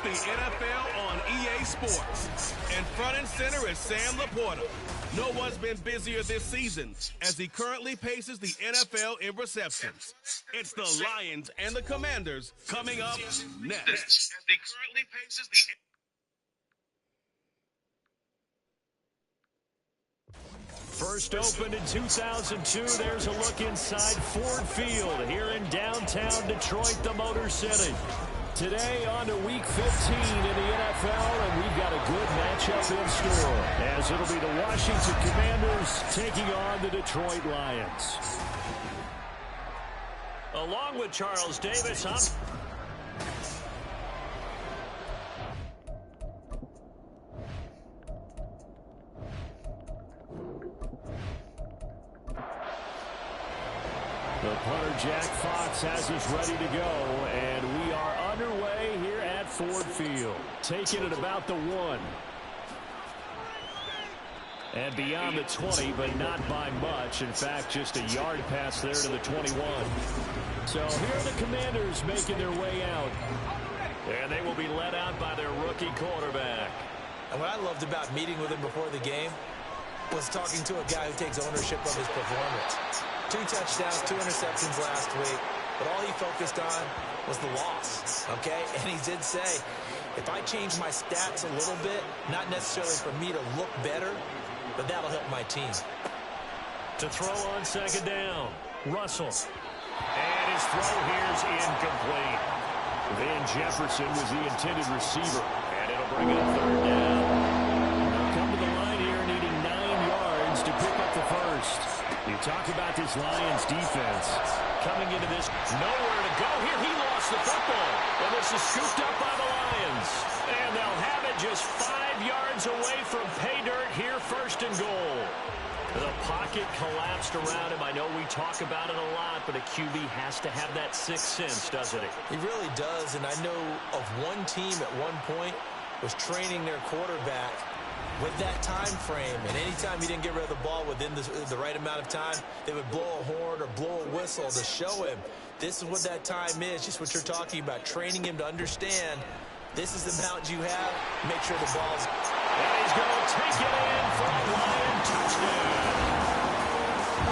the NFL on EA Sports. And front and center is Sam Laporta. No one's been busier this season as he currently paces the NFL in receptions. It's the Lions and the Commanders coming up next. As he currently paces the First opened in 2002, there's a look inside Ford Field here in downtown Detroit, the Motor City. Today on to Week 15 in the NFL, and we've got a good matchup in store, as it'll be the Washington Commanders taking on the Detroit Lions. Along with Charles Davis, the punter, Jack Fox, has us ready to go, and we are underway here at Ford Field. Taking it about the 1. And beyond the 20, but not by much. In fact, just a yard pass there to the 21. So here are the Commanders making their way out. And they will be led out by their rookie quarterback. And what I loved about meeting with him before the game was talking to a guy who takes ownership of his performance. 2 touchdowns, 2 interceptions last week, but all he focused on was the loss, okay? And he did say, if I change my stats a little bit, not necessarily for me to look better, but that'll help my team. To throw on second down, Russell. And his throw here's incomplete. Van Jefferson was the intended receiver, and it'll bring up third down. They'll come to the line here needing 9 yards to pick up the first. You talk about this Lions defense coming into this, nowhere to go here. He lost the football, and this is scooped up by the Lions. And they'll have it just 5 yards away from pay dirt here, first and goal. The pocket collapsed around him. I know we talk about it a lot, but a QB has to have that sixth sense, doesn't he? He really does, and I know of one team at one point was training their quarterback with that time frame, and anytime he didn't get rid of the ball within the right amount of time, they would blow a horn or blow a whistle to show him this is what that time is, just what you're talking about, training him to understand this is the amount you have, make sure the ball's... And he's going to take it in for a Lion touchdown.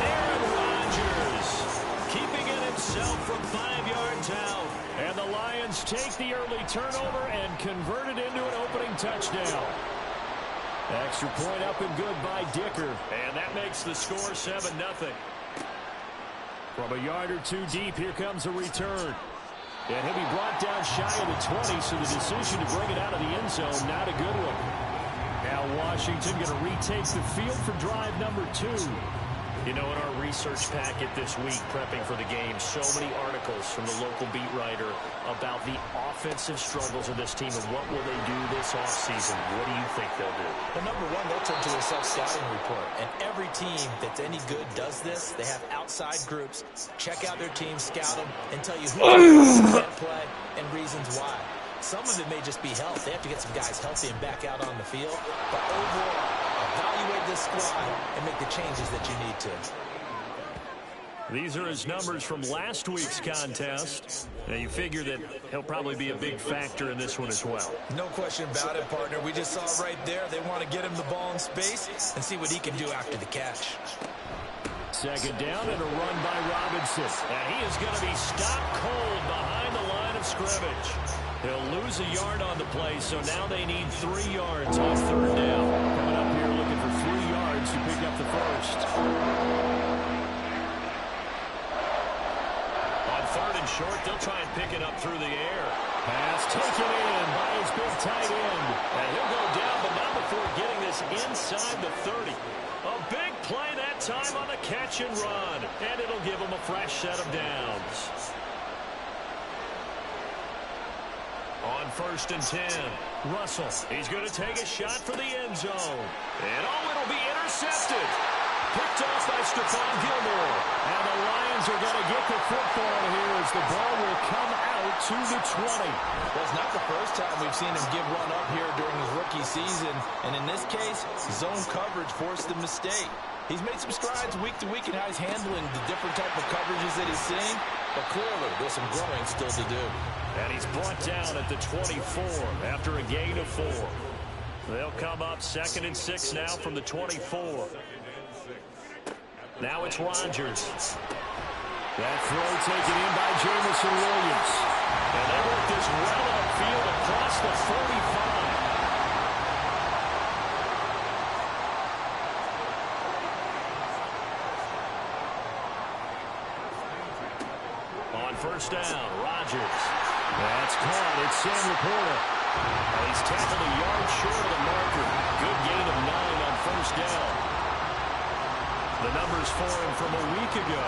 Aaron Rodgers keeping it himself from 5 yards out, and the Lions take the early turnover and convert it into an opening touchdown. Extra point up and good by Dicker. And that makes the score 7-0. From a yard or 2 deep, here comes a return. And he'll be brought down shy of the 20, so the decision to bring it out of the end zone, not a good one. Now Washington going to retake the field for drive number 2. You know, in our research packet this week, prepping for the game, so many articles from the local beat writer about the offensive struggles of this team and what will they do this offseason. What do you think they'll do? Well, number one, they'll turn to a self-scouting report. And every team that's any good does this. They have outside groups, check out their team, scout them, and tell you who can't play and reasons why. Some of it may just be health. They have to get some guys healthy and back out on the field. But overall, evaluate this squad and make the changes that you need to. These are his numbers from last week's contest. Now you figure that he'll probably be a big factor in this one as well. No question about it, partner. We just saw it right there. They want to get him the ball in space and see what he can do after the catch. Second down and a run by Robinson. And he is going to be stopped cold behind the line of scrimmage. He'll lose a yard on the play, so now they need 3 yards on third down. Coming up here looking for 3 yards to pick up the first. On third and short, they'll try and pick it up through the air. Pass taken in by his big tight end. And he'll go down, but not before getting this inside the 30. A big play that time on the catch and run. And it'll give him a fresh set of downs. On first and 10, Russell. He's going to take a shot for the end zone. And it'll be intercepted. Picked off by Stephon Gilmore. And the Lions are going to get the football here as the ball will come out to the 20. Well, it's not the first time we've seen him give one up here during his rookie season. And in this case, zone coverage forced the mistake. He's made some strides week to week in how he's handling the different type of coverages that he's seeing, but clearly there's some growing still to do. And he's brought down at the 24 after a gain of 4. They'll come up 2nd and 6 now from the 24. Now it's Rodgers. That throw taken in by Jameson Williams. And they work this well upfield across the 45. On first down, Rodgers. That's caught. It's Sam Laporta. And he's tackled a yard short of the marker. Good gain of 9 on first down. The numbers for him from a week ago.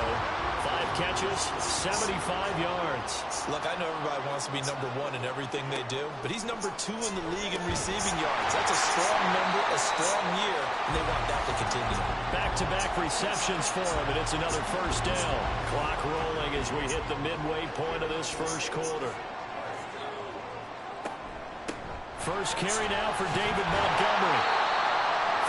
5 catches, 75 yards. Look, I know everybody wants to be number 1 in everything they do, but he's number 2 in the league in receiving yards. That's a strong number, a strong year, and they want that to continue. Back-to-back receptions for him, and it's another first down. Clock rolling as we hit the midway point of this first quarter. First carry now for David Montgomery.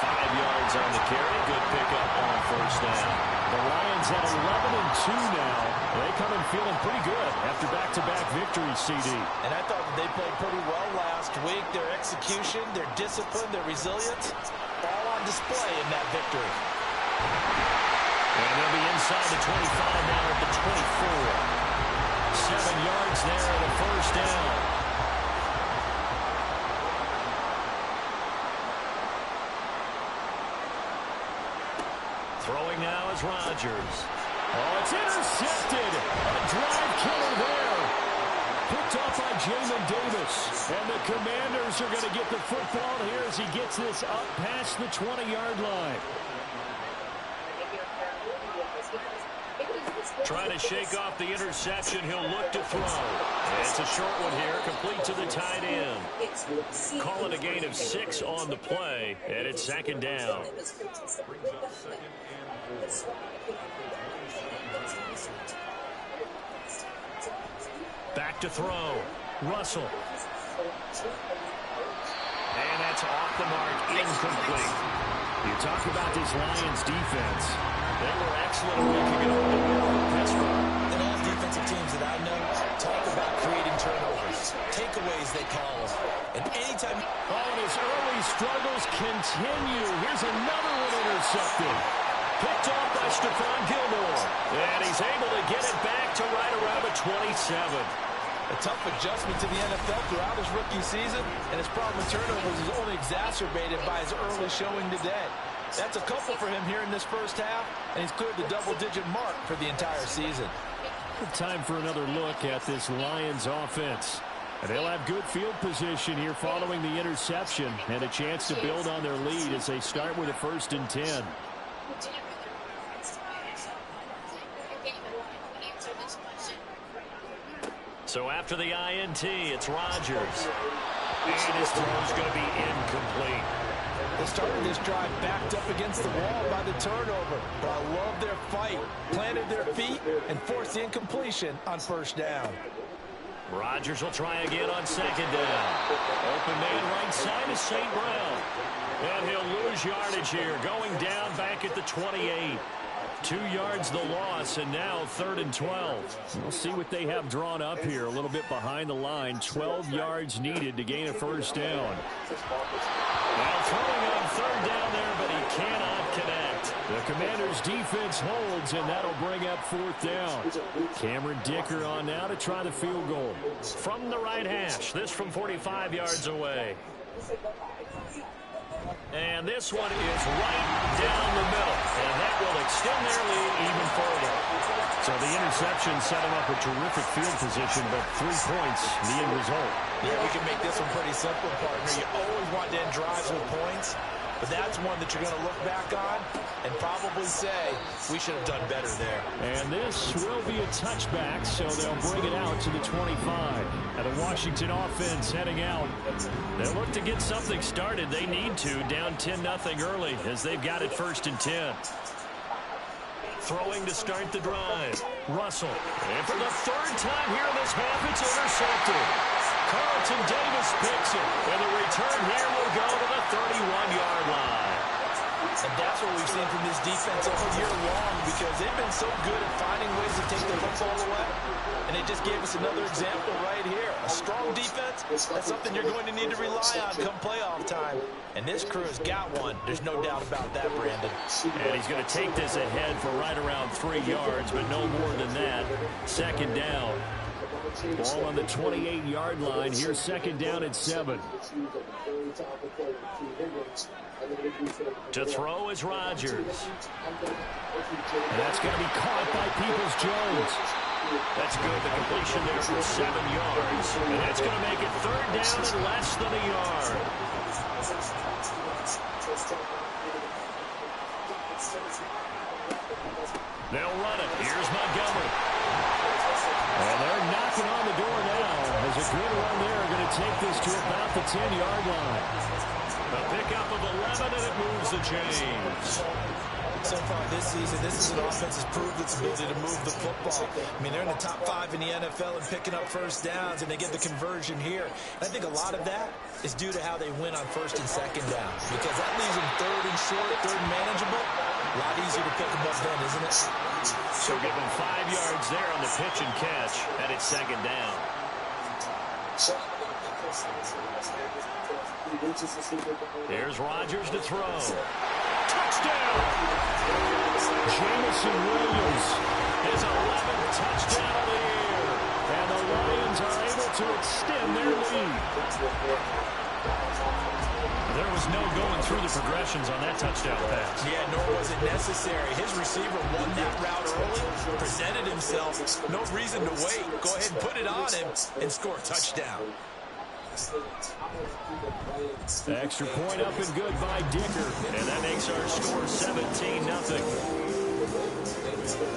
5 yards on the carry. Good pickup on first down. The Lions at 11-2 now. They come in feeling pretty good after back-to-back victories, CD. And I thought that they played pretty well last week. Their execution, their discipline, their resilience, all on display in that victory. And they'll be inside the 25 now at the 24. 7 yards there at a first down. Throwing now is Rodgers. Oh, it's intercepted. A drive killer there. Picked off by Jamin Davis. And the Commanders are going to get the football here as he gets this up past the 20-yard line. Trying to shake off the interception. He'll look to throw. And it's a short one here, complete to the tight end. Call it a gain of 6 on the play, and it's 2nd down. Back to throw. Russell. And that's off the mark, incomplete. You talk about this Lions defense. They were excellent a week ago. And all defensive teams that I know talk about creating turnovers. Takeaways, they call them. And anytime... Oh, and his early struggles continue. Here's another one intercepted. Picked off by Stephon Gilmore. And he's able to get it back to right around the 27. A tough adjustment to the NFL throughout his rookie season, and his problem with turnovers is only exacerbated by his early showing today. That's a couple for him here in this first half, and he's cleared the double-digit mark for the entire season. Time for another look at this Lions offense. And they'll have good field position here following the interception and a chance to build on their lead as they start with a 1st and 10. So after the INT, it's Rodgers. And his throw's going to be incomplete. They started this drive backed up against the wall by the turnover. But I love their fight. Planted their feet and forced the incompletion on first down. Rodgers will try again on 2nd down. Open man right side is St. Brown. And he'll lose yardage here, going down back at the 28. 2 yards the loss, and now 3rd and 12. We'll see what they have drawn up here. A little bit behind the line. 12 yards needed to gain a first down. Now throwing on 3rd down there, but he cannot connect. The Commanders' defense holds, and that'll bring up 4th down. Cameron Dicker on now to try the field goal. From the right hash, this from 45 yards away. And this one is right down the middle. And that will extend their lead even further. So the interception set him up a terrific field position, but 3 points, the end result. Yeah, we can make this one pretty simple, partner. You always want to end drives with points, but that's one that you're going to look back on and probably say, we should have done better there. And this will be a touchback, so they'll bring it out to the 25. And the Washington offense heading out. They'll look to get something started. They need to, down 10-0 early as they've got it 1st and 10. Throwing to start the drive. Russell. And for the 3rd time here in this half, it's intercepted. Carlton Davis picks it. And the return here will go to the 31-yard line. And that's what we've seen from this defense all year long, because they've been so good at finding ways to take the football away. And they just gave us another example right here. A strong defense, that's something you're going to need to rely on come playoff time. And this crew has got one. There's no doubt about that, Brandon. And he's going to take this ahead for right around 3 yards, but no more than that. Second down. Ball on the 28-yard line. Here's second down at 7. To throw is Rodgers. And that's going to be caught by Peoples-Jones. That's good. The completion there for 7 yards. And that's going to make it third down and less than a yard. They'll run it. Here's Montgomery. And they're knocking on the door now. As a good run there, going to take this to about the 10-yard line. A pickup of 11, and it moves the chains. So far this season, this is an offense that's proved its ability to move the football. I mean, they're in the top 5 in the NFL and picking up first downs, and they get the conversion here. And I think a lot of that is due to how they win on first and second down, because that leaves them third and short, third and manageable. A lot easier to pick them up then, isn't it? So give them 5 yards there on the pitch and catch, and it's second down. Here's Rodgers to throw. Touchdown! Jameson Williams, his 11th touchdown of the year. And the Lions are able to extend their lead. There was no going through the progressions on that touchdown pass. Yeah, nor was it necessary. His receiver won that route early, presented himself. No reason to wait. Go ahead and put it on him and score a touchdown. The extra point up and good by Dicker. And that makes our score 17-0.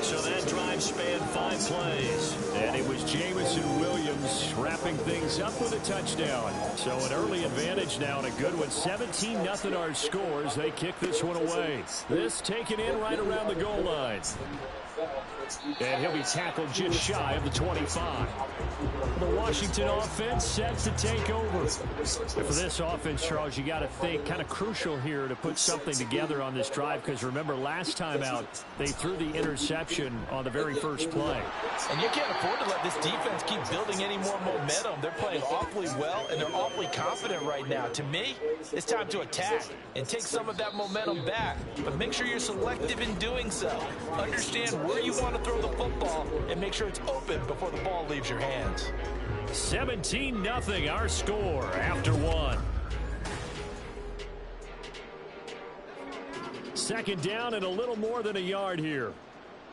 So that drive spanned 5 plays. And it was Jameson Williams wrapping things up with a touchdown. So an early advantage now and a good one. 17-0 our scores. They kick this one away. This taken in right around the goal line. And he'll be tackled just shy of the 25. The Washington offense set to take over. And for this offense, Charles, you got to think kind of crucial here to put something together on this drive, because remember last time out they threw the interception on the very first play. And you can't afford to let this defense keep building any more momentum. They're playing awfully well, and they're awfully confident right now. To me, it's time to attack and take some of that momentum back. But make sure you're selective in doing so. Understand where you want to throw the football and make sure it's open before the ball leaves your hands. 17-0 our score after 1. Second down and a little more than a yard here.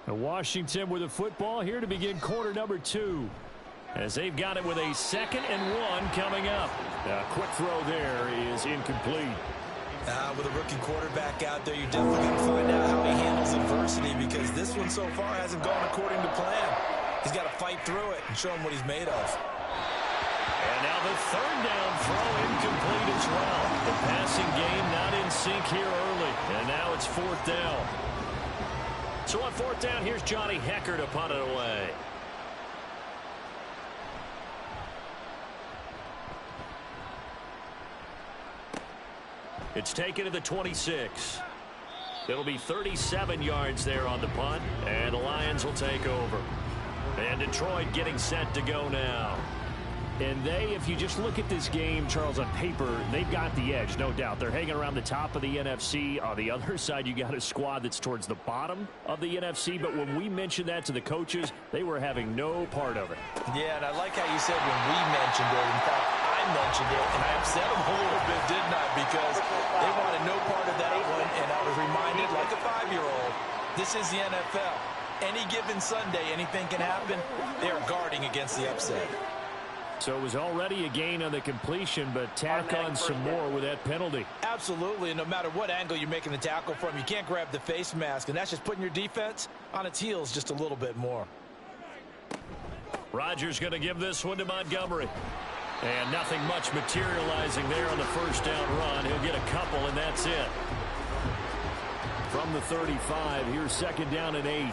And Washington with the football here to begin quarter number 2. As they've got it with a 2nd and 1 coming up. A quick throw there is incomplete. With a rookie quarterback out there, you're definitely going to find out how he handles adversity, because this one so far hasn't gone according to plan. He's got to fight through it and show him what he's made of. And now the third down throw incomplete as well. The passing game not in sync here early. And now it's 4th down. So on 4th down, here's Johnny Hekker to punt it away. It's taken to the 26. It'll be 37 yards there on the punt, and the Lions will take over. And Detroit getting set to go now. And they, if you just look at this game, Charles, on paper, they've got the edge, no doubt. They're hanging around the top of the NFC. On the other side, you got a squad that's towards the bottom of the NFC. But when we mentioned that to the coaches, they were having no part of it. Yeah, and I like how you said when we mentioned it. In fact, I mentioned it, and I upset them a little bit, didn't I? Because they wanted no part of that one, and I was reminded, like a 5-year-old, this is the NFL. Any given Sunday, anything can happen. They are guarding against the upset. So it was already a gain on the completion, but tack on some more with that penalty. Absolutely, and no matter what angle you're making the tackle from, you can't grab the face mask, and that's just putting your defense on its heels just a little bit more. Rodgers going to give this one to Montgomery. And nothing much materializing there on the first down run. He'll get a couple, and that's it. From the 35, here's second down and 8.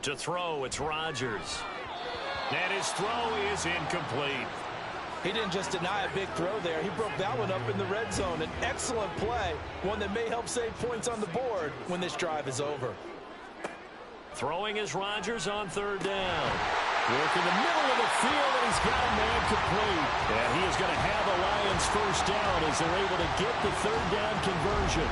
To throw, it's Rodgers. And his throw is incomplete. He didn't just deny a big throw there. He broke that one up in the red zone. An excellent play, one that may help save points on the board when this drive is over. Throwing is Rodgers on third down. Work in the middle of the field, and he's got a man complete. And he is going to have the Lions first down as they're able to get the third down conversion.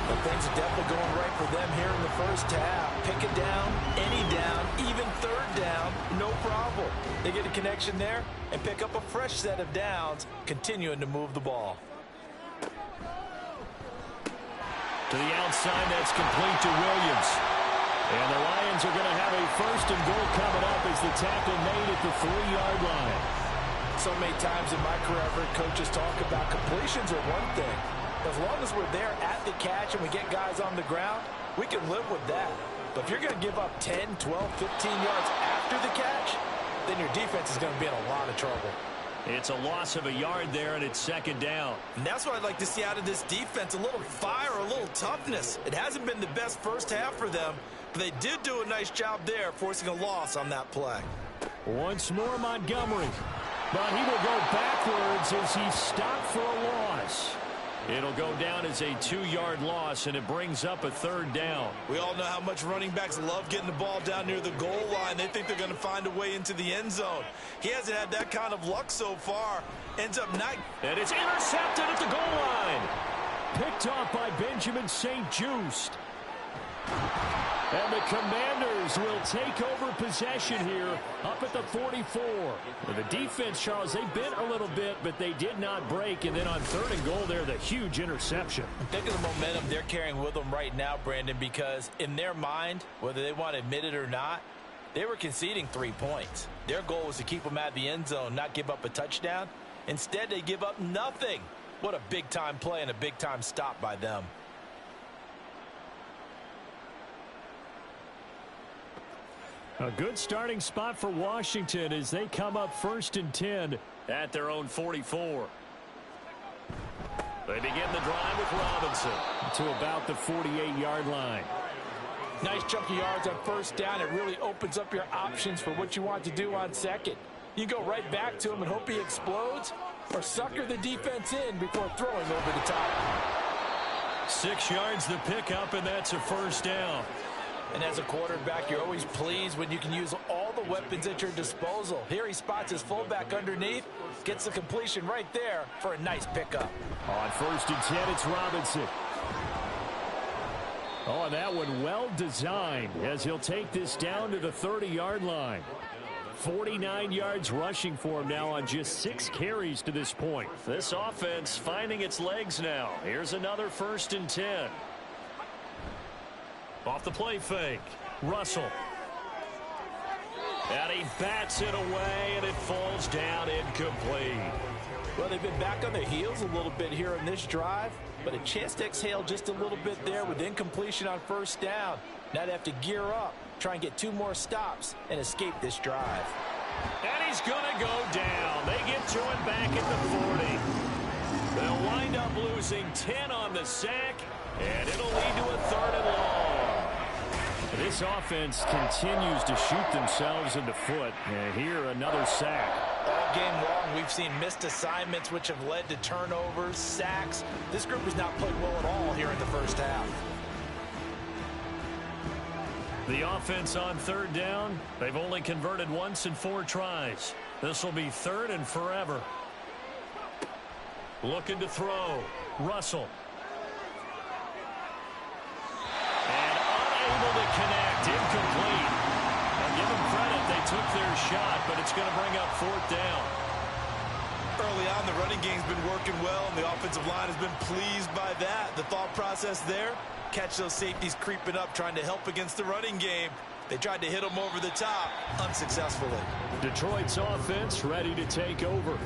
But things are definitely going right for them here in the first half. Pick it down, any down, even third down, no problem. They get a connection there and pick up a fresh set of downs, continuing to move the ball. To the outside, that's complete to Williams. And the Lions are going to have a first and goal coming up as the tackle made at the 3-yard line. So many times in my career, I've heard coaches talk about completions are one thing. As long as we're there at the catch and we get guys on the ground, we can live with that. But if you're going to give up 10, 12, 15 yards after the catch, then your defense is going to be in a lot of trouble. It's a loss of a yard there, and it's second down. And that's what I'd like to see out of this defense, a little fire, a little toughness. It hasn't been the best first half for them, but they did do a nice job there, forcing a loss on that play. Once more, Montgomery. But he will go backwards as he stopped for a loss. It'll go down as a 2-yard loss, and it brings up a third down. We all know how much running backs love getting the ball down near the goal line. They think they're going to find a way into the end zone. He hasn't had that kind of luck so far. Ends up not. And it's intercepted at the goal line. Picked off by Benjamin St-Juste. And the Commanders will take over possession here up at the 44. And the defense, Charles, they bent a little bit, but they did not break. And then on third and goal there, the huge interception. Think of the momentum they're carrying with them right now, Brandon, because in their mind, whether they want to admit it or not, they were conceding 3 points. Their goal was to keep them at the end zone, not give up a touchdown. Instead, they give up nothing. What a big-time play and a big-time stop by them. A good starting spot for Washington as they come up 1st and 10 at their own 44. They begin the drive with Robinson to about the 48-yard line. Nice chunk of yards on first down. It really opens up your options for what you want to do on second. You go right back to him and hope he explodes, or sucker the defense in before throwing over the top. 6 yards the pickup, and that's a first down. And as a quarterback, you're always pleased when you can use all the weapons at your disposal. Here he spots his fullback underneath, gets the completion right there for a nice pickup. On 1st and 10, it's Robinson. Oh, and that one well designed as he'll take this down to the 30-yard line. 49 yards rushing for him now on just 6 carries to this point. This offense finding its legs now. Here's another 1st and 10. Off the play fake, Russell. And he bats it away, and it falls down incomplete. Well, they've been back on their heels a little bit here on this drive, but a chance to exhale just a little bit there with incompletion on first down. Now they have to gear up, try and get 2 more stops, and escape this drive. And he's going to go down. They get to him back at the 40. They'll wind up losing 10 on the sack, and it'll lead to a 3rd and long. This offense continues to shoot themselves in the foot. And here, another sack. All game long, we've seen missed assignments, which have led to turnovers, sacks. This group has not played well at all here in the first half. The offense on 3rd down, they've only converted once in 4 tries. This will be 3rd and forever. Looking to throw. Russell. Able to connect, incomplete. I'll give them credit, they took their shot, but it's going to bring up 4th down. Early on, the running game's been working well, and the offensive line has been pleased by that. The thought process there, catch those safeties creeping up, trying to help against the running game. They tried to hit them over the top, unsuccessfully. Detroit's offense ready to take over.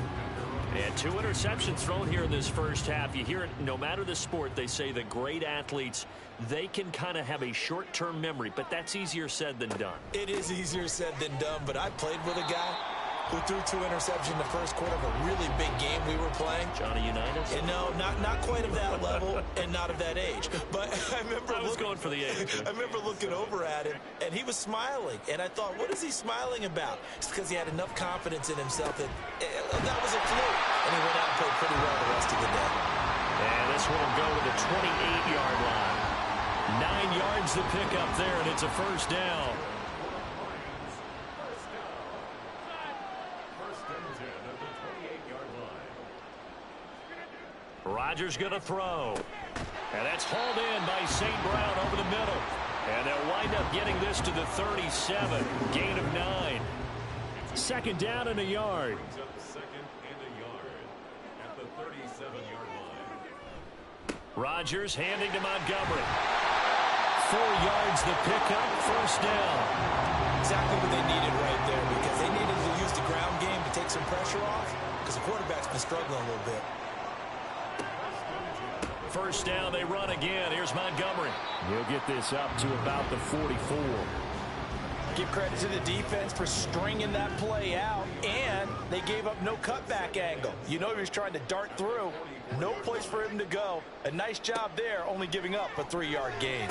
And 2 interceptions thrown here in this first half. You hear it, no matter the sport, they say the great athletes, they can kind of have a short-term memory, but that's easier said than done. It is easier said than done, but I played with a guy who threw 2 interceptions in the first quarter of a really big game we were playing. Johnny Unitas? And no, not quite of that level and not of that age. But I was going for the age. I remember looking over at him, and he was smiling. And I thought, what is he smiling about? It's because he had enough confidence in himself that that was a fluke. And he went out and played pretty well the rest of the day. And this one will go to the 28-yard line. 9 yards to pick up there, and it's a first down. Rodgers going to throw. And that's hauled in by St. Brown over the middle. And they'll wind up getting this to the 37. Gain of 9. Second down and a yard. Rodgers handing to Montgomery. 4 yards the pickup, first down. Exactly what they needed right there, because they needed to use the ground game to take some pressure off, because the quarterback's been struggling a little bit. First down, they run again. Here's Montgomery. He'll get this up to about the 44. Give credit to the defense for stringing that play out, and they gave up no cutback angle. You know he was trying to dart through. No place for him to go. A nice job there, only giving up a 3-yard gain.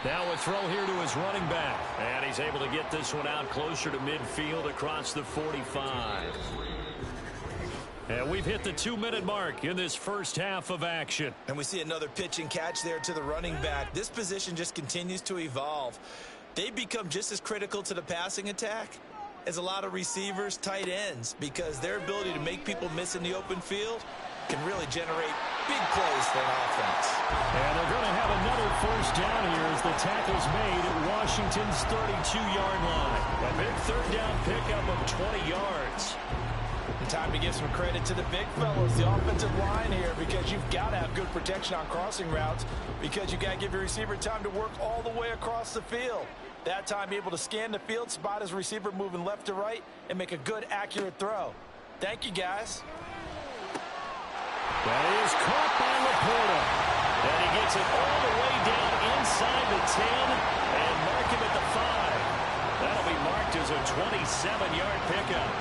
Now a throw here to his running back. And he's able to get this one out closer to midfield across the 45. And we've hit the 2-minute mark in this first half of action. And we see another pitch and catch there to the running back. This position just continues to evolve. They become just as critical to the passing attack as a lot of receivers, tight ends, because their ability to make people miss in the open field can really generate big plays for an offense. And they're going to have another first down here as the tackle's made at Washington's 32-yard line. A big third down pickup of 20 yards. And time to give some credit to the big fellows, the offensive line here, because you've got to have good protection on crossing routes, because you've got to give your receiver time to work all the way across the field. That time, able to scan the field, spot his receiver moving left to right, and make a good, accurate throw. Thank you, guys. That is caught by Laporta. And he gets it all the way down inside the 10 and mark him at the 5. That'll be marked as a 27-yard pickup.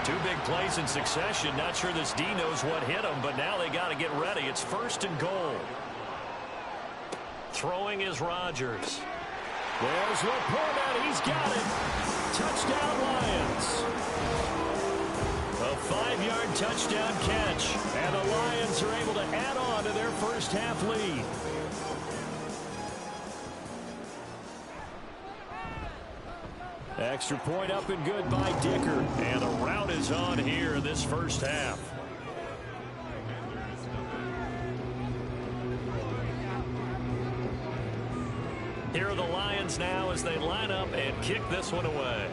2 big plays in succession. Not sure this D knows what hit him, but now they got to get ready. It's first and goal. Throwing is Rodgers. There's Laporta. He's got it. Touchdown, Lions. A 5-yard touchdown catch. And the Lions are able to add on to their first half lead. Extra point up and good by Dicker. And the route is on here in this first half. Here are the Lions now as they line up and kick this one away.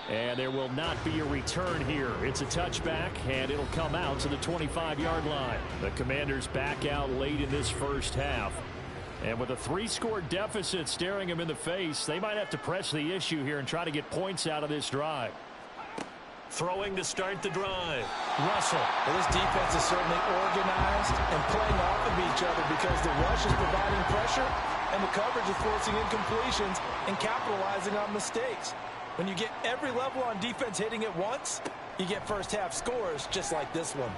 And there will not be a return here. It's a touchback, and it'll come out to the 25-yard line. The Commanders back out late in this first half. And with a 3-score deficit staring them in the face, they might have to press the issue here and try to get points out of this drive. Throwing to start the drive. Russell. Well, this defense is certainly organized and playing off of each other because the rush is providing pressure and the coverage is forcing incompletions and capitalizing on mistakes. When you get every level on defense hitting at once, you get first half scores just like this one.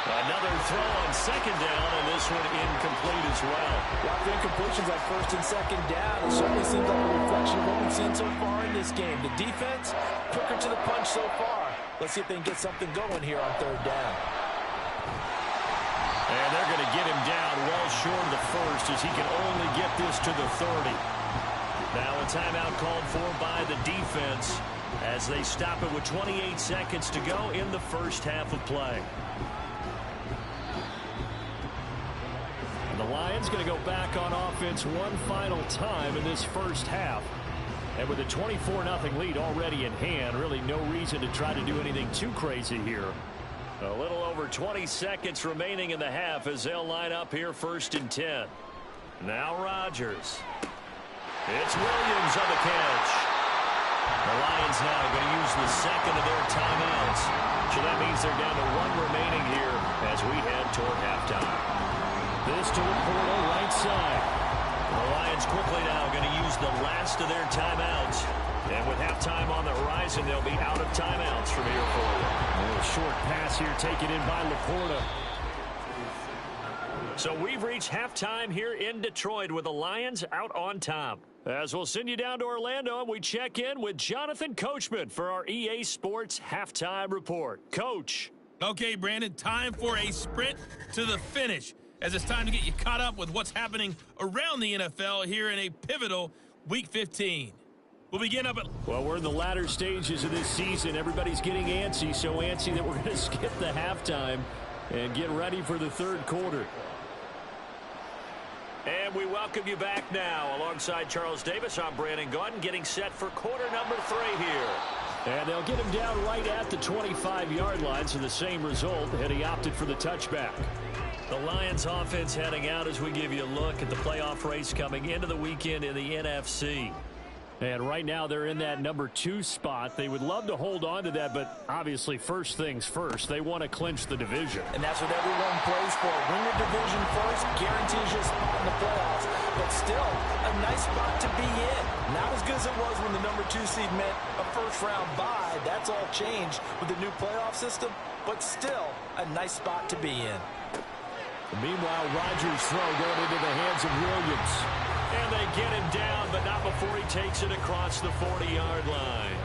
Another throw on second down, and this one incomplete as well. Lots of incompletions on first and second down. It certainly seems like a reflection of what we've seen so far in this game. The defense, quicker to the punch so far. Let's see if they can get something going here on third down. And they're going to get him down well short of the first as he can only get this to the 30. Now a timeout called for by the defense as they stop it with 28 seconds to go in the first half of play. The Lions going to go back on offense one final time in this first half. And with a 24-0 lead already in hand, really no reason to try to do anything too crazy here. A little over 20 seconds remaining in the half as they'll line up here first and 10. Now Rodgers. It's Williams on the catch. The Lions now going to use the second of their timeouts. So that means they're down to 1 remaining here as we head toward halftime. This to Laporta, right side. The Lions quickly now going to used the last of their timeouts. And with halftime on the horizon, they'll be out of timeouts from here forward. A short pass here taken in by Laporta. So we've reached halftime here in Detroit with the Lions out on top. As we'll send you down to Orlando, and we check in with Jonathan Coachman for our EA Sports Halftime Report. Coach. Okay, Brandon, time for a sprint to the finish, as it's time to get you caught up with what's happening around the NFL here in a pivotal Week 15. We'll begin up at... Well, we're in the latter stages of this season. Everybody's getting antsy, so antsy that we're going to skip the halftime and get ready for the third quarter. And we welcome you back now. Alongside Charles Davis, I'm Brandon Gaudin, getting set for quarter number 3 here. And they'll get him down right at the 25-yard line, so the same result, and he opted for the touchback. The Lions offense heading out as we give you a look at the playoff race coming into the weekend in the NFC. And right now they're in that number 2 spot. They would love to hold on to that, but obviously first things first. They want to clinch the division. And that's what everyone plays for. Win your division first, guarantees you a spot in the playoffs. But still, a nice spot to be in. Not as good as it was when the number 2 seed meant a first-round bye. That's all changed with the new playoff system. But still, a nice spot to be in. Meanwhile, Rodgers' throw going into the hands of Williams. And they get him down, but not before he takes it across the 40-yard line.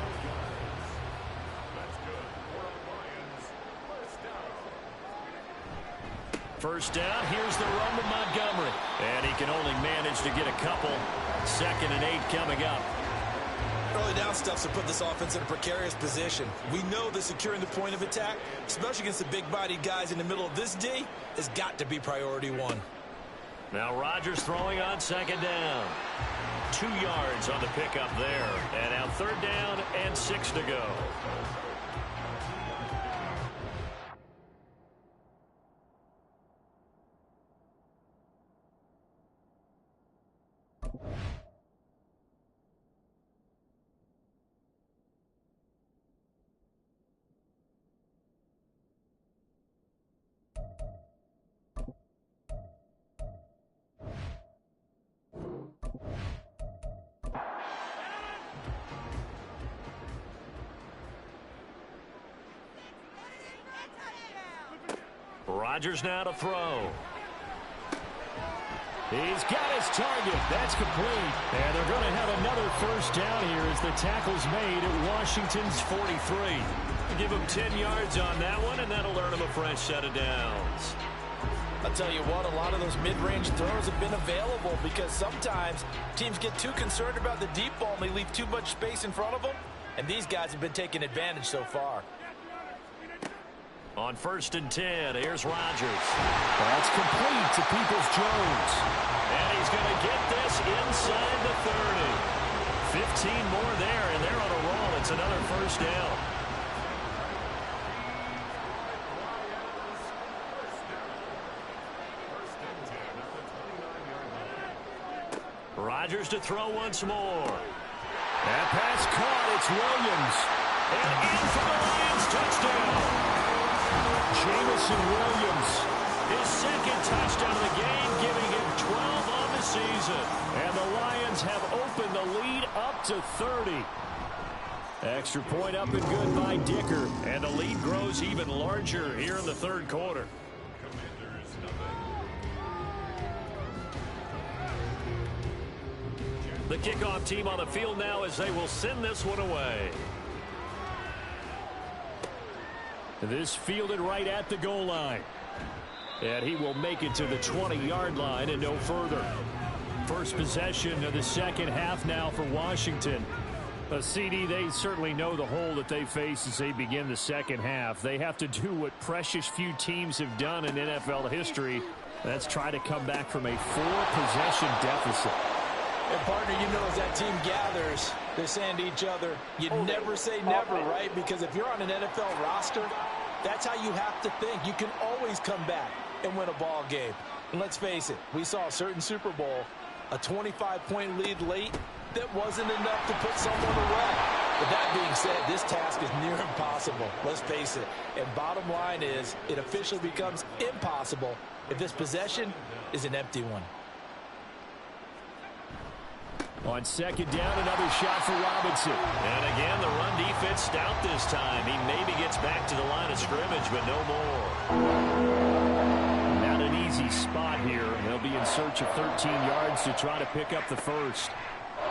First down, here's the run to Montgomery. And he can only manage to get a couple. 2nd and 8 coming up. Early down stuff's to put this offense in a precarious position. We know that securing the point of attack, especially against the big-bodied guys in the middle of this D, has got to be priority 1. Now Rodgers throwing on 2nd down. 2 yards on the pickup there. And now 3rd down and 6 to go. Rodgers now to throw. He's got his target. That's complete. And they're going to have another first down here as the tackle's made at Washington's 43. Give him 10 yards on that one, and that'll earn him a fresh set of downs. I'll tell you what, a lot of those mid-range throws have been available because sometimes teams get too concerned about the deep ball and they leave too much space in front of them, and these guys have been taking advantage so far. On 1st and 10, here's Rodgers. That's complete to Peoples-Jones. And he's going to get this inside the 30. 15 more there, and they're on a roll. It's another first down. Rodgers to throw once more. That pass caught. It's Williams. And in for the Lions touchdown. Jameson Williams. His 2nd touchdown of the game, giving him 12 on the season. And the Lions have opened the lead up to 30. Extra point up and good by Dicker. And the lead grows even larger here in the 3rd quarter. The kickoff team on the field now as they will send this one away. This fielded right at the goal line. And he will make it to the 20-yard line and no further. First possession of the second half now for Washington. CD, they certainly know the hole that they face as they begin the second half. They have to do what precious few teams have done in NFL history. That's try to come back from a 4-possession deficit. And partner, you know, as that team gathers, they're saying to each other, you never say never, right? Because if you're on an NFL roster, that's how you have to think. You can always come back and win a ball game. And let's face it, we saw a certain Super Bowl, a 25-point lead late, that wasn't enough to put someone away. But that being said, this task is near impossible. Let's face it. And bottom line is, it officially becomes impossible if this possession is an empty one. On second down, another shot for Robinson. And again, the run defense stout this time. He maybe gets back to the line of scrimmage, but no more. Not an easy spot here. They'll be in search of 13 yards to try to pick up the first.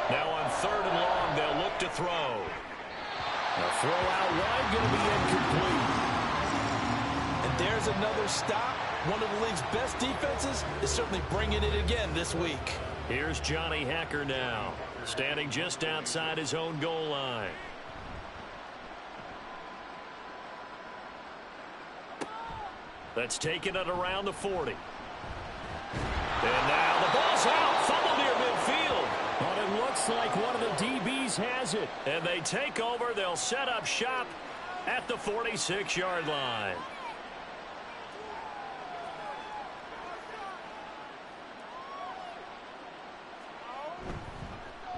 Now on 3rd and long, they'll look to throw. A throw out wide, going to be incomplete. And there's another stop. One of the league's best defenses is certainly bringing it again this week. Here's Johnny Hekker now, standing just outside his own goal line. That's taken it around the 40. And now the ball's out, fumble near midfield. But it looks like one of the DBs has it. And they take over. They'll set up shop at the 46-yard line.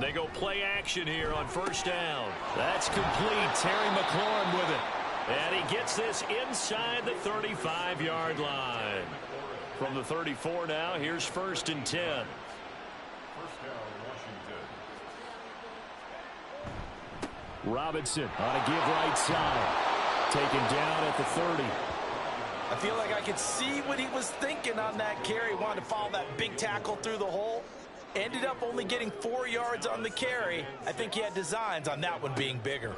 They go play action here on 1st down. That's complete. Terry McLaurin with it. And he gets this inside the 35-yard line. From the 34 now, here's 1st and 10. Robinson on a give right side. Taken down at the 30. I feel like I could see what he was thinking on that carry. Wanted to follow that big tackle through the hole. Ended up only getting 4 yards on the carry. I think he had designs on that one being bigger.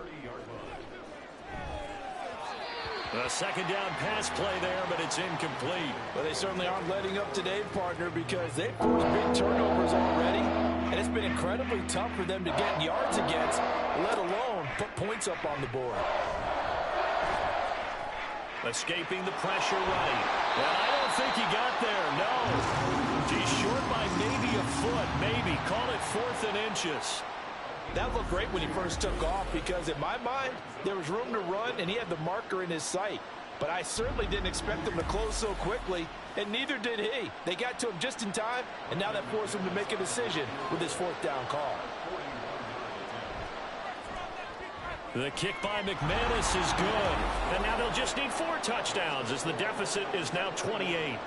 A 2nd down pass play there, but it's incomplete. But they certainly aren't letting up today, partner, because they've forced big turnovers already. And it's been incredibly tough for them to get yards against, let alone put points up on the board. Escaping the pressure right. And I don't think he got there, no. He's short by maybe a foot, maybe. Call it 4th and inches. That looked great when he first took off because, in my mind, there was room to run, and he had the marker in his sight. But I certainly didn't expect him to close so quickly, and neither did he. They got to him just in time, and now that forced him to make a decision with his 4th down call. The kick by McManus is good. And now they'll just need 4 touchdowns as the deficit is now 28.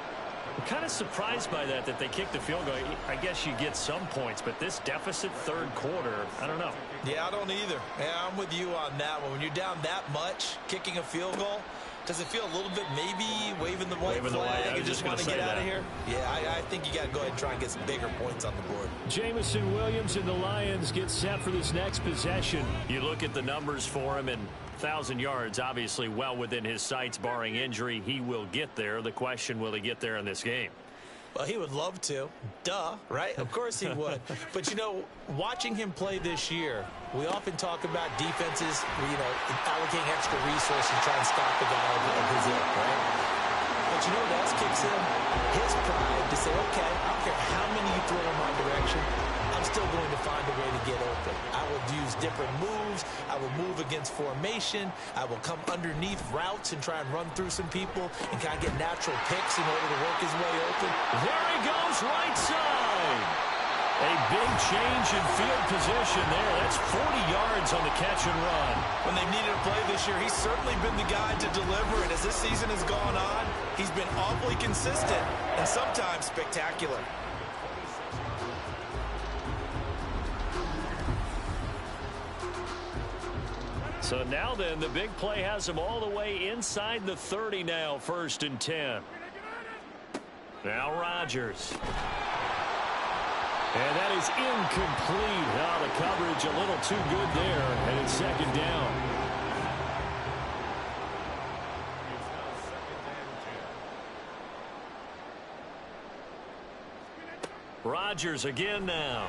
I'm kind of surprised by that they kicked the field goal. I guess you get some points, but this deficit 3rd quarter, I don't know. Yeah, I don't either. Yeah, I'm with you on that one. When you're down that much, kicking a field goal, does it feel a little bit maybe waving the white flag and just want to get out of here? Yeah, I think you got to go ahead and try and get some bigger points on the board. Jameson Williams and the Lions get set for this next possession. You look at the numbers for him, and 1,000 yards obviously well within his sights, barring injury. He will get there. The question, will he get there in this game? Well, he would love to. Duh, right? Of course he would. But, you know, watching him play this year, we often talk about defenses, allocating extra resources to try and stop the guy of his ilk, right? But you know what else kicks in? His pride to say, okay, I don't care how many you throw in my direction, I'm still going to find a way to get open. I will use different moves. I will move against formation. I will come underneath routes and try and run through some people and kind of get natural picks in order to work his way open. There he goes, right side. A big change in field position there. That's 40 yards on the catch and run. When they've needed a play this year, he's certainly been the guy to deliver. And as this season has gone on, he's been awfully consistent and sometimes spectacular. So now then, the big play has him all the way inside the 30 now, 1st and 10. Now Rodgers. And that is incomplete. Now the coverage a little too good there, and it's 2nd down. Rodgers again now.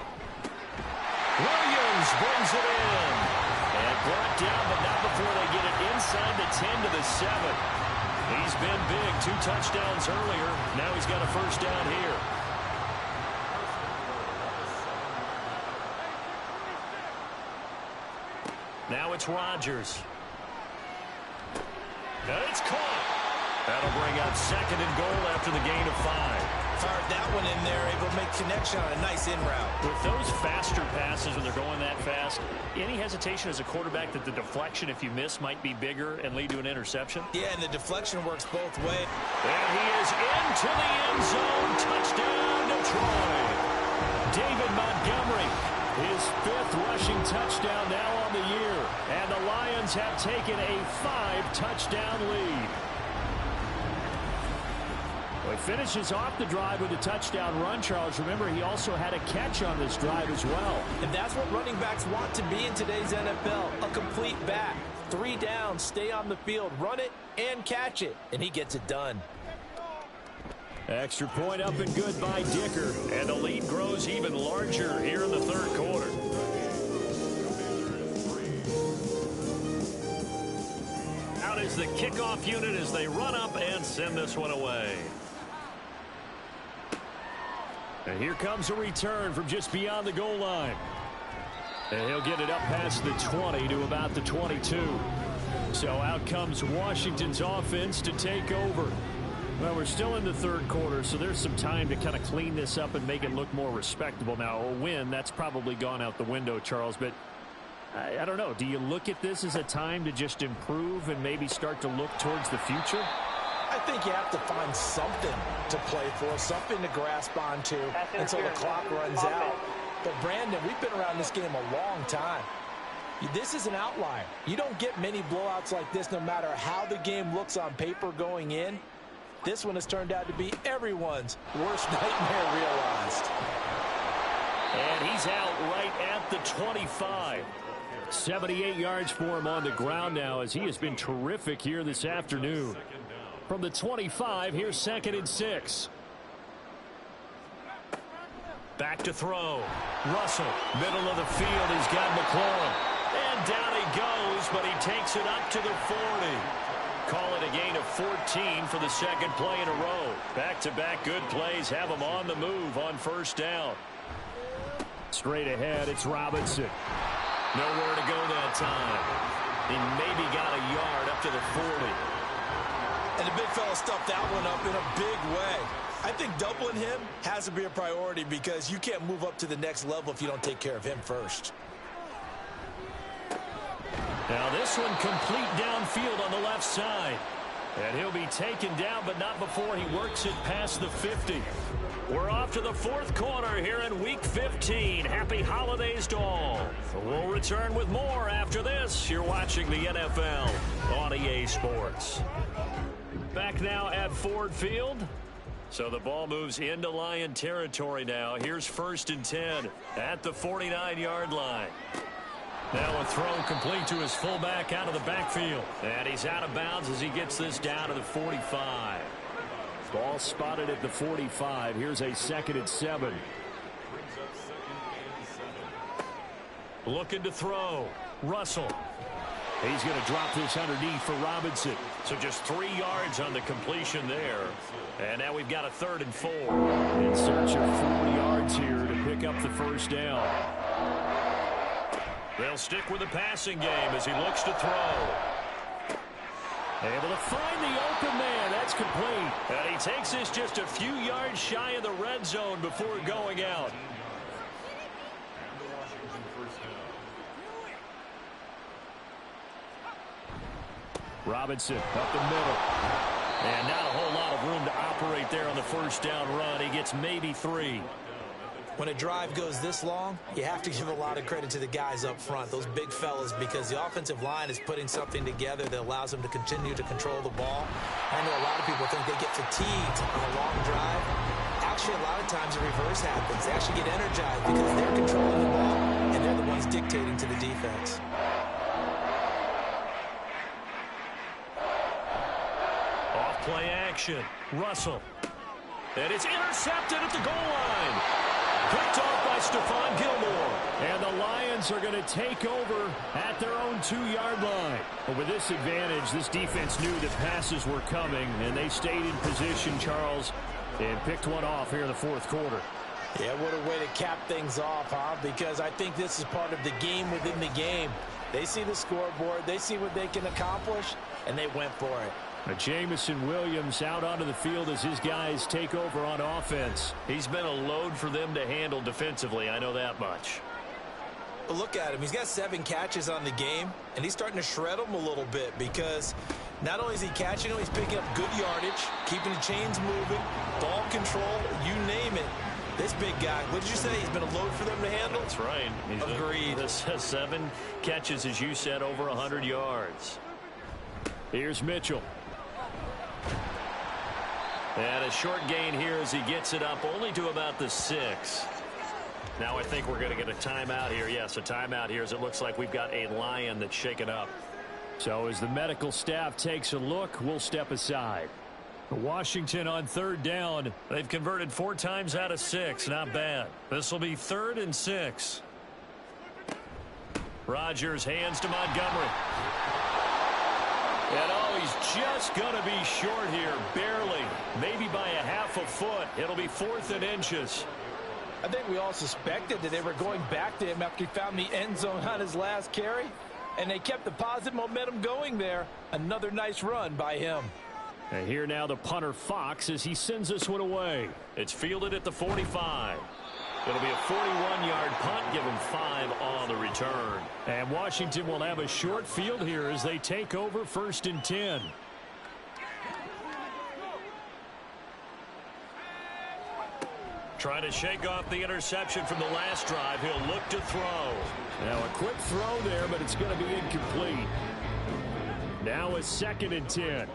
Williams brings it in. And brought down, but not before they get it inside the 10 to the 7. He's been big. 2 touchdowns earlier. Now he's got a 1st down here. Now it's Rodgers. And it's caught. That'll bring up 2nd and goal after the gain of 5. Fired that one in there, able to make connection on a nice in route. With those faster passes when they're going that fast, any hesitation as a quarterback that the deflection, if you miss, might be bigger and lead to an interception? Yeah, and the deflection works both ways. And he is into the end zone. Touchdown, Detroit. David Montgomery His 5th rushing touchdown now on the year. And the Lions have taken a 5-touchdown lead. Well, he finishes off the drive with a touchdown run, Charles. Remember, he also had a catch on this drive as well. And that's what running backs want to be in today's NFL, a complete back. 3 downs, stay on the field, run it, and catch it. And he gets it done. Extra point up and good by Dicker. And the lead grows even larger here in the 3rd quarter. Out is the kickoff unit as they run up and send this one away. And here comes a return from just beyond the goal line. And he'll get it up past the 20 to about the 22. So out comes Washington's offense to take over. Well, we're still in the 3rd quarter, so there's some time to kind of clean this up and make it look more respectable. Now, a win, that's probably gone out the window, Charles, but I don't know. Do you look at this as a time to just improve and maybe start to look towards the future? I think you have to find something to play for, something to grasp onto until the clock runs out. But, Brandon, we've been around this game a long time. This is an outlier. You don't get many blowouts like this no matter how the game looks on paper going in. This one has turned out to be everyone's worst nightmare realized. And he's out right at the 25. 78 yards for him on the ground now as he has been terrific here this afternoon. From the 25, here's 2nd and 6. Back to throw. Russell, middle of the field. He's got McLaurin. And down he goes, but he takes it up to the 40. Call it a gain of 14 for the 2nd play in a row. Back-to-back good plays have him on the move on 1st down. Straight ahead, it's Robinson. Nowhere to go that time. He maybe got a yard up to the 40. And the big fella stuffed that one up in a big way. I think doubling him has to be a priority because you can't move up to the next level if you don't take care of him first. Now this one complete downfield on the left side. And he'll be taken down, but not before he works it past the 50. We're off to the 4th quarter here in Week 15. Happy holidays to all. We'll return with more after this. You're watching the NFL on EA Sports. Back now at Ford Field. So the ball moves into Lion territory now. Here's 1st and 10 at the 49-yard line. Now a throw complete to his fullback out of the backfield. And he's out of bounds as he gets this down to the 45. Ball spotted at the 45. Here's a 2nd and 7. Looking to throw. Russell. He's going to drop this underneath for Robinson. So just 3 yards on the completion there. And now we've got a 3rd and 4. In search of 4 yards here to pick up the 1st down. They'll stick with the passing game as he looks to throw. Able to find the open man. That's complete. And he takes this just a few yards shy of the red zone before going out. Robinson up the middle. And not a whole lot of room to operate there on the 1st down run. He gets maybe 3. When a drive goes this long, you have to give a lot of credit to the guys up front, those big fellas, because the offensive line is putting something together that allows them to continue to control the ball. I know a lot of people think they get fatigued on a long drive. Actually, a lot of times the reverse happens. They actually get energized because they're controlling the ball, and they're the ones dictating to the defense. Off play action. Russell. And it's intercepted at the goal line. Picked off by Stephon Gilmore. And the Lions are going to take over at their own 2-yard line. But with this advantage, this defense knew that passes were coming, and they stayed in position, Charles, and picked one off here in the 4th quarter. Yeah, what a way to cap things off, huh? Because I think this is part of the game within the game. They see the scoreboard, they see what they can accomplish, and they went for it. Jamison Williams out onto the field as his guys take over on offense. He's been a load for them to handle defensively, I know that much. But look at him. He's got 7 catches on the game, and he's starting to shred them a little bit because not only is he catching them, he's picking up good yardage, keeping the chains moving, ball control, you name it. This big guy, what did you say? He's been a load for them to handle? That's right. Agreed. This has 7 catches, as you said, over 100 yards. Here's Mitchell. And a short gain here as he gets it up only to about the 6. Now I think we're going to get a timeout here. Yes, a timeout here as it looks like we've got a Lion that's shaken up. So as the medical staff takes a look, we'll step aside. Washington on 3rd down. They've converted 4 times out of 6. Not bad. This will be 3rd and 6. Rodgers hands to Montgomery. And he's just going to be short here, barely, maybe by a half a foot. It'll be 4th and inches. I think we all suspected that they were going back to him after he found the end zone on his last carry, and they kept the positive momentum going there. Another nice run by him. And here now the punter Fox as he sends this one away. It's fielded at the 45. It'll be a 41-yard punt, give him 5 on the return. And Washington will have a short field here as they take over 1st and 10. Trying to shake off the interception from the last drive. He'll look to throw. Now a quick throw there, but it's going to be incomplete. Now a 2nd and 10.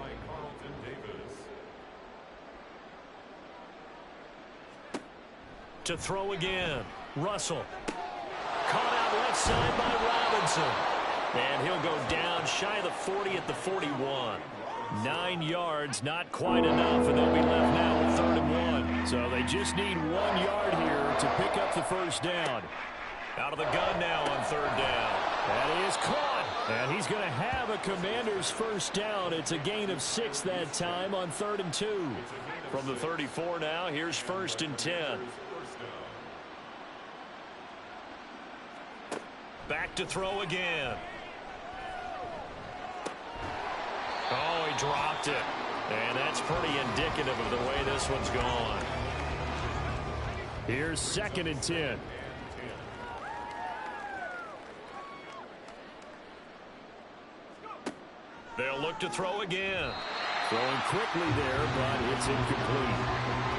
To throw again. Russell. Caught out left side by Robinson. And he'll go down shy of the 40 at the 41. 9 yards, not quite enough, and they'll be left now with 3rd and 1. So they just need 1 yard here to pick up the 1st down. Out of the gun now on 3rd down. That is caught. And he's going to have a Commander's 1st down. It's a gain of 6 that time on 3rd and 2. From the 34 now, here's 1st and 10. Back to throw again. Oh, he dropped it. And that's pretty indicative of the way this one's gone. Here's 2nd and 10. They'll look to throw again. Throwing quickly there, but it's incomplete.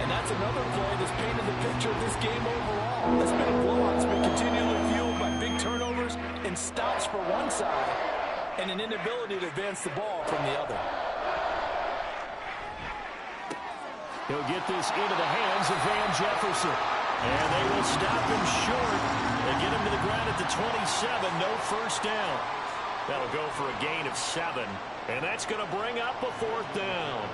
And that's another play that's painted the picture of this game overall. It's been a blowout. It's been continually fueled by big turnovers and stops for one side and an inability to advance the ball from the other. He'll get this into the hands of Van Jefferson. And they will stop him short. They get him to the ground at the 27. No 1st down. That'll go for a gain of 7. And that's going to bring up a 4th down.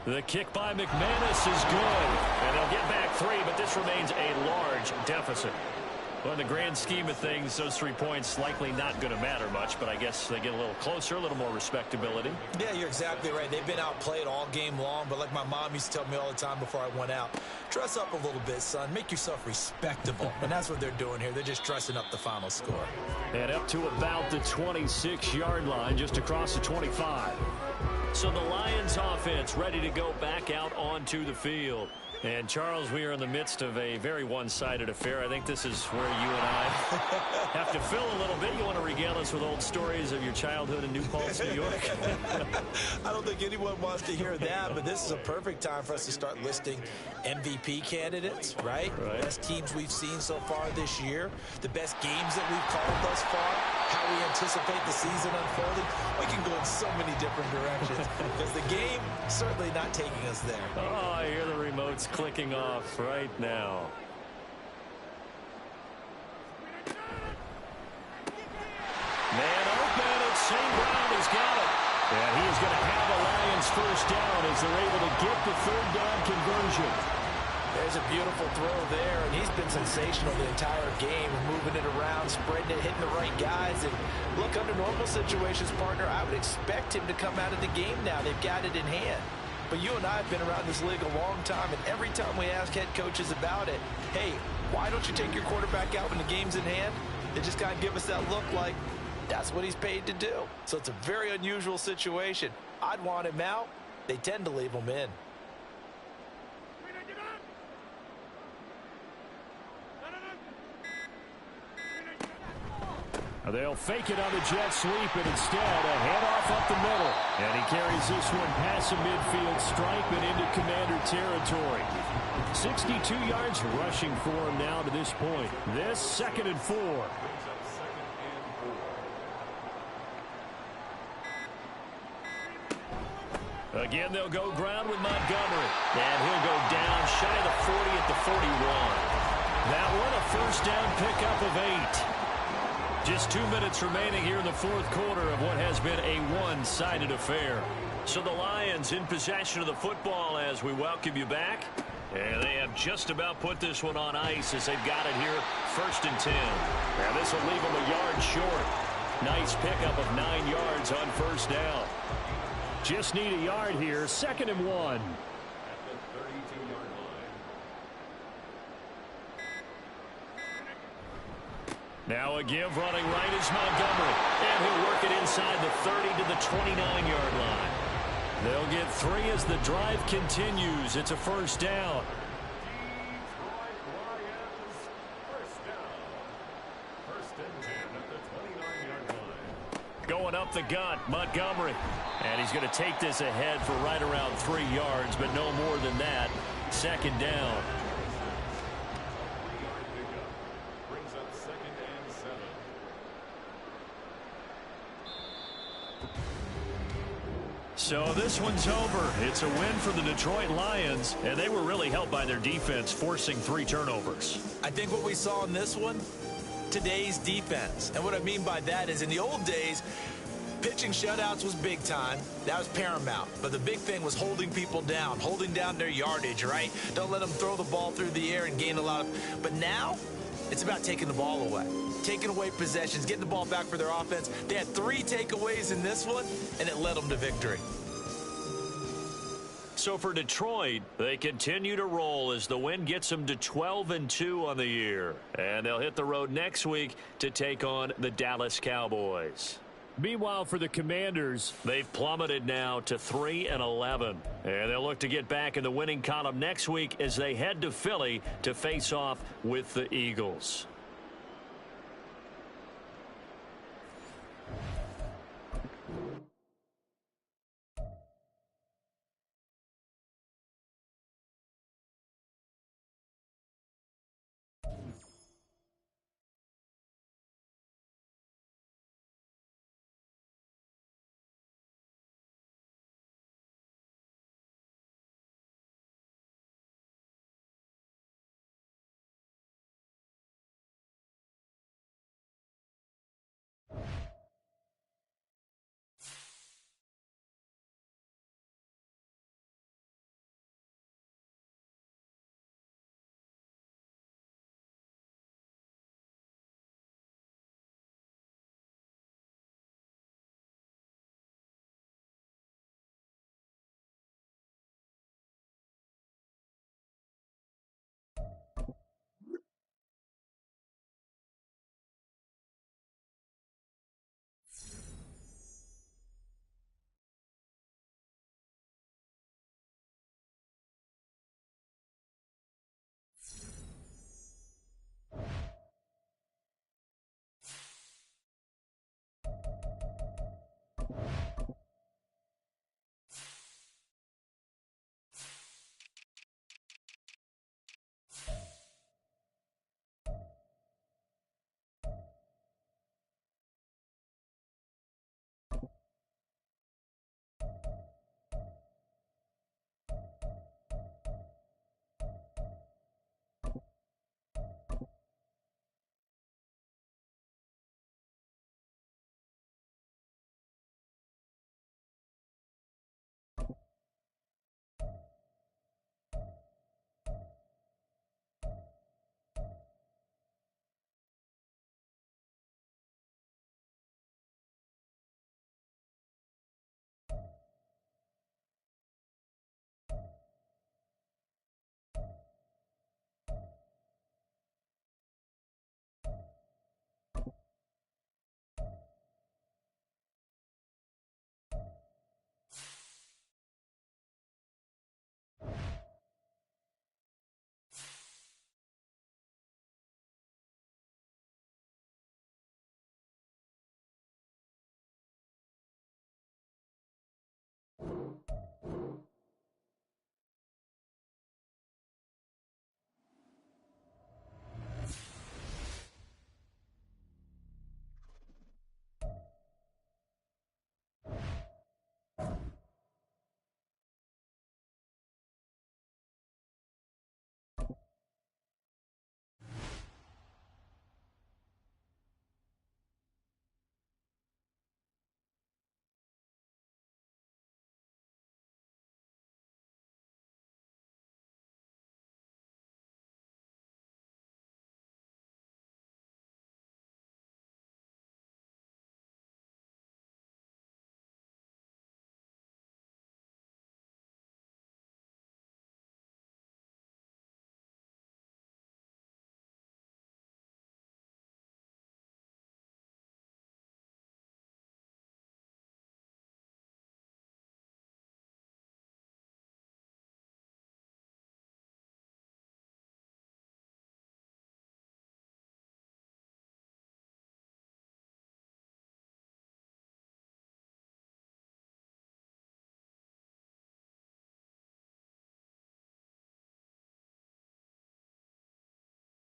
The kick by McManus is good. And they'll get back 3, but this remains a large deficit. Well, in the grand scheme of things, those 3 points likely not going to matter much, but I guess they get a little closer, a little more respectability. Yeah, you're exactly right. They've been outplayed all game long, but like my mom used to tell me all the time before I went out, dress up a little bit, son. Make yourself respectable. And that's what they're doing here. They're just dressing up the final score. And up to about the 26-yard line, just across the 25. So the Lions offense ready to go back out onto the field. And, Charles, we are in the midst of a very one-sided affair. I think this is where you and I have to fill a little bit. You want to regale us with old stories of your childhood in New Paltz, New York? I don't think anyone wants to hear that, but this is a perfect time for us to start listing MVP candidates, right? Best teams we've seen so far this year, the best games that we've called thus far, how we anticipate the season unfolding. We can go in so many different directions because the game certainly not taking us there. Oh, I hear the remote's clicking off right now. Man open, it's St. Brown has got it. And he is going to have a Lions 1st down as they're able to get the 3rd down conversion. There's a beautiful throw there, and he's been sensational the entire game, moving it around, spreading it, hitting the right guys. And look, under normal situations, partner, I would expect him to come out of the game now. They've got it in hand. But you and I have been around this league a long time, and every time we ask head coaches about it, hey, why don't you take your quarterback out when the game's in hand? They just kind of give us that look like that's what he's paid to do. So it's a very unusual situation. I'd want him out. They tend to leave him in. They'll fake it on the jet sweep, and instead a handoff up the middle. And he carries this one past the midfield stripe and into Commander territory. 62 yards rushing for him now to this point. This 2nd and 4. Again, they'll go ground with Montgomery. And he'll go down shy of the 40 at the 41. That one a first down pickup of 8. Just 2 minutes remaining here in the 4th quarter of what has been a one-sided affair. So the Lions in possession of the football as we welcome you back. And they have just about put this one on ice as they've got it here, 1st and 10. Now this will leave them a yard short. Nice pickup of 9 yards on 1st down. Just need a yard here, 2nd and 1. Now a give running right is Montgomery. And he'll work it inside the 30 to the 29-yard line. They'll get 3 as the drive continues. It's a 1st down. Going up the gut, Montgomery. And he's going to take this ahead for right around 3 yards, but no more than that. 2nd down. So this one's over. It's a win for the Detroit Lions, and they were really helped by their defense, forcing 3 turnovers. I think what we saw in this one, today's defense. And what I mean by that is in the old days, pitching shutouts was big time. That was paramount. But the big thing was holding people down, holding down their yardage, right? Don't let them throw the ball through the air and gain a lot of... But now, it's about taking the ball away. Taking away possessions, getting the ball back for their offense. They had 3 takeaways in this one, and it led them to victory. So for Detroit, they continue to roll as the win gets them to 12-2 on the year. And they'll hit the road next week to take on the Dallas Cowboys. Meanwhile, for the Commanders, they've plummeted now to 3-11. And they'll look to get back in the winning column next week as they head to Philly to face off with the Eagles.